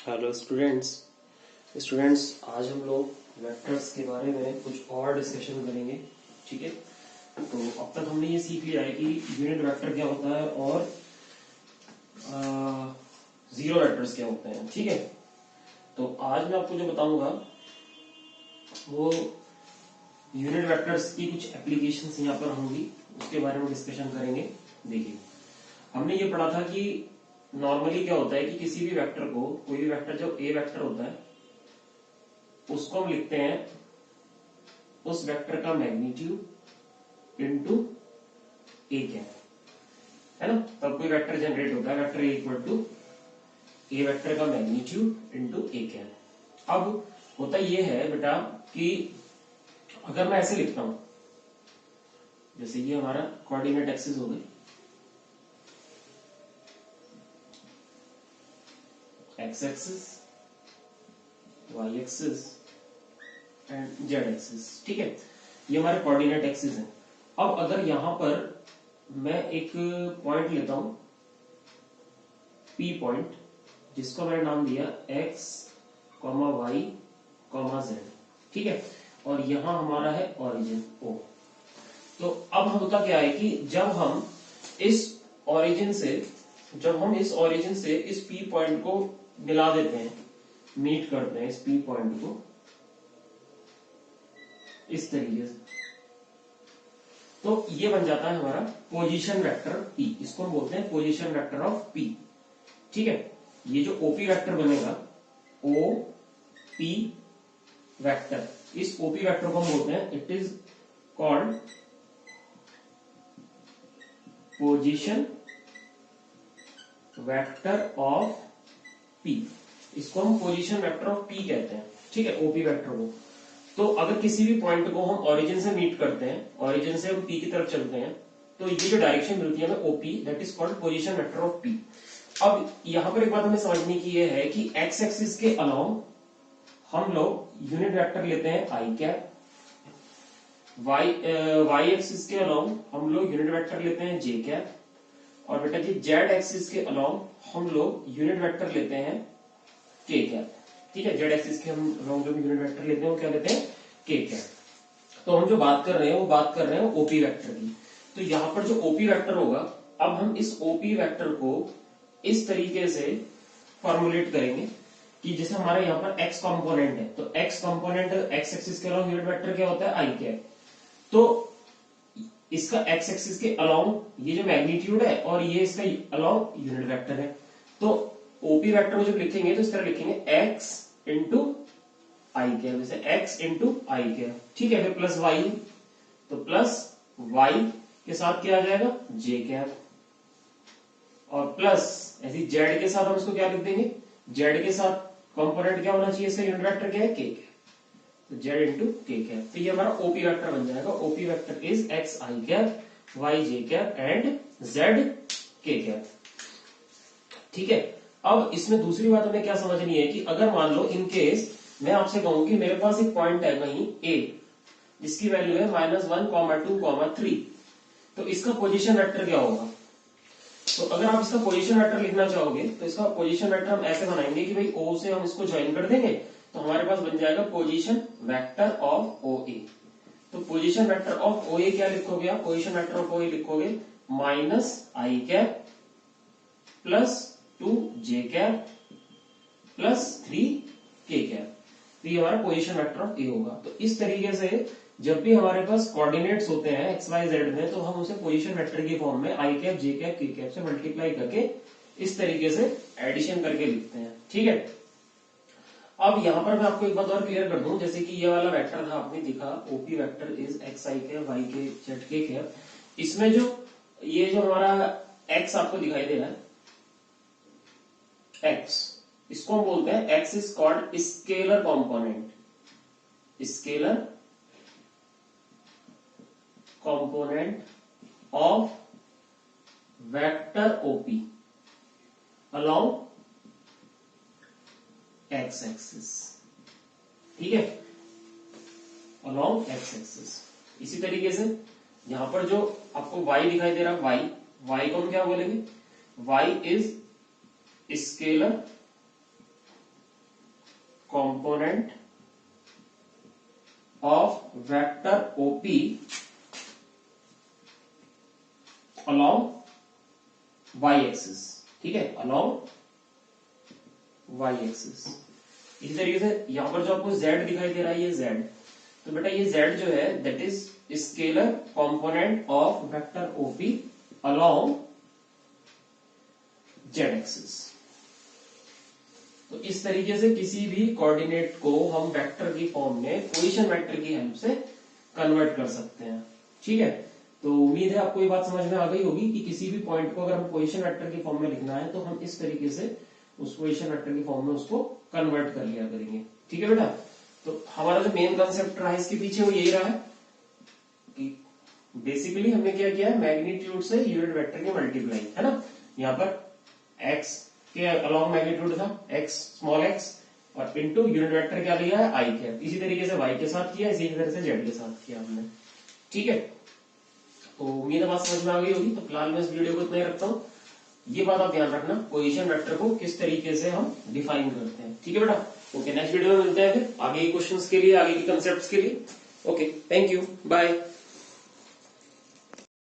Hello students. आज हम लोग वेक्टर्स के बारे में कुछ और डिस्कशन करेंगे। ठीक है, तो अब तक हमने ये सीख लिया है कि यूनिट वेक्टर क्या होता है और जीरो वेक्टर्स क्या होते हैं। ठीक है, तो आज मैं आपको जो बताऊंगा वो यूनिट वेक्टर्स की कुछ एप्लीकेशंस यहाँ पर होंगी, उसके बारे में डिस्कशन करेंगे। देखिए, हमने ये पढ़ा था कि नॉर्मली क्या होता है कि किसी भी वेक्टर को, कोई भी वेक्टर जो ए वेक्टर होता है उसको हम लिखते हैं उस वेक्टर का मैग्नीट्यूड इनटू ए कैप, है ना। तब कोई वेक्टर जनरेट होता है, vector A equal to A vector का मैग्नीट्यूड इनटू ए कैप। अब होता ये है बेटा कि अगर मैं ऐसे लिखता हूं, जैसे ये हमारा कोऑर्डिनेट एक्सिस हो गई, x axis, y axis and z axis. ठीक है, ये हमारे कोऑर्डिनेट एक्सिस है। अब अगर यहां पर मैं एक पॉइंट लेता हूं पी पॉइंट, जिसको मैंने नाम दिया x comma y comma z. ठीक है, और यहां हमारा है ओरिजिन ओ। तो अब होता क्या है कि जब हम इस ओरिजिन से इस पी पॉइंट को मिला देते हैं, मीट करते हैं इस पी पॉइंट को इस तरीके से, तो ये बन जाता है हमारा पोजीशन वेक्टर पी। इसको हम बोलते हैं पोजीशन वेक्टर ऑफ पी। ठीक है, ये जो ओपी वेक्टर बनेगा, ओ पी वेक्टर, इस ओपी वेक्टर को हम बोलते हैं, it is called position vector of P. इसको हम पोजीशन वेक्टर ऑफ पी कहते हैं। ठीक है, ओपी वेक्टर को। तो अगर किसी भी पॉइंट को हम ओरिजिन से मीट करते हैं, ओरिजिन से हम पी की तरफ चलते हैं, तो ये जो डायरेक्शन मिलती है हमें OP, that is called position vector of P. अब यहां पर एक बात हमें समझने की ये है कि एक्स एक्सिस के अलोंग हम लोग यूनिट वेक्टर लेते हैं आई कैप, वाई एक्सिस के अलोंग हम लोग यूनिट वेक्टर लेते हैं जे कैप, और बेटा जी जेड एक्सिस के अलोंग हम लोग यूनिट वेक्टर लेते हैं के कैप। ठीक है, जेड एक्सिस के हम अलोंग जो भी यूनिट वेक्टर लेते हैं वो क्या लेते हैं, के कैप। तो हम जो बात कर रहे हैं वो बात कर रहे हैं ओपी वेक्टर की। तो यहां पर जो ओपी वेक्टर होगा, अब हम इस ओपी वेक्टर को इस तरीके से फॉर्मुलेट करेंगे कि जैसे हमारे यहाँ पर एक्स कंपोनेंट है, तो एक्स कंपोनेंट एक्स एक्सिस के अलोंग यूनिट वेक्टर क्या होता है, आई कैप। तो इसका एक्स एक्सिस के अलोंग ये जो मैग्नीट्यूड है और ये इसका अलोंग यूनिट वेक्टर है। तो ओपी वेक्टर को जब लिखेंगे तो इस तरह लिखेंगे एक्स इंटू आई कैप, जैसे एक्स इंटू आई कैप। ठीक है, फिर प्लस वाई, तो प्लस वाई के साथ क्या आ जाएगा, जे कैप, और प्लस ऐसी जेड के साथ हम इसको क्या लिख देंगे, जेड के साथ कंपोनेंट क्या होना चाहिए, इसका यूनिट वेक्टर क्या है, के कैप, तो जेड इंटू के कैप। तो ये हमारा ओपी वेक्टर बन जाएगा। OP vector is x i cap, y j cap and z k cap. ठीक है, अब इसमें दूसरी बात हमें क्या समझनी है कि अगर मान लो इन केस मैं आपसे कहूं कि मेरे पास एक पॉइंट है कहीं ए, जिसकी वैल्यू है -1,2,3, तो इसका पोजीशन वेक्टर क्या होगा। तो अगर आप इसका पोजीशन वेक्टर लिखना चाहोगे तो इसका पोजीशन वेक्टर हम ऐसे बनाएंगे कि भाई ओ से हम इसको ज्वाइन कर देंगे, तो हमारे पास बन जाएगा पोजीशन वेक्टर ऑफ ओ ए। तो पोजीशन वेक्टर ऑफ ओ ए क्या लिखोगे आप, पोजीशन वेक्टर ऑफ ओ ए लिखोगे माइनस आई कैप प्लस 2 जे कैप प्लस 3 के कैप। तो ये हमारा पोजीशन वेक्टर ऑफ ए होगा। तो इस तरीके से जब भी हमारे पास कोऑर्डिनेट्स होते हैं एक्स वाई जेड में, तो हम उसे पोजीशन वेक्टर की फॉर्म में आई कैप जे कैप के कैप से मल्टीप्लाई करके इस तरीके से एडिशन करके लिखते हैं। ठीक है, अब यहां पर मैं आपको एक बात और क्लियर कर दूं, जैसे कि ये वाला वेक्टर था आपने दिखा, OP vector is x i cap y के जेड के कैप। इसमें जो ये जो हमारा एक्स आपको दिखाई दे रहा है, एक्स, इसको हम बोलते हैं x is called scalar component, scalar component of vector OP along x axis. ठीक है, अलोंग एक्स एक्सिस। इसी तरीके से यहां पर जो आपको y दिखाई दे रहा है, y को हम क्या बोलेंगे, y is scalar component of vector OP along y axis, ठीक है, along y axis। इसी तरीके से यहां पर जो आपको z दिखाई दे रहा है ये z, तो बेटा ये z जो है that is scalar component of vector OP along z axis। तो इस तरीके से किसी भी कोऑर्डिनेट को हम वेक्टर की फॉर्म में पोजीशन वेक्टर की हेल्प से कन्वर्ट कर सकते हैं, ठीक है। तो उम्मीद है आपको ये बात समझ में आ गई होगी कि किसी भी पॉइंट को अगर हम पोजीशन वेक्टर की फॉर्म में लिखना है तो हम इस तरीके से उस पोजीशन वेक्टर की फॉर्म में उसको कन्वर्ट कर लिया करेंगे, ठीक है बेटा। तो हमारा जो मेन कंसेप्ट रहा है इसके पीछे वो यही रहा है कि बेसिकली हमने क्या किया है, मैग्नीट्यूड से यूनिट वेक्टर की मल्टीप्लाई, है ना। यहाँ पर x के अलॉन्ग मैग्नीट्यूड था x स्मॉल x और इनटू यूनिट वेक्टर क्या लिया है i कैप। इसी तरीके से y के साथ किया, इसी तरह से z के साथ किया हमने, ठीक है। तो उम्मीद है बात समझ में आ गई होगी। तो फिलहाल मैं इस वीडियो को इतना ही रखता हूँ। ये बात आप ध्यान रखना, पोजीशन वेक्टर को किस तरीके से हम डिफाइन करते हैं, ठीक है बेटा। ओके, नेक्स्ट वीडियो में मिलते हैं फिर आगे के क्वेश्चंस के लिए, आगे के कंसेप्ट्स के लिए। Okay, thank you, bye.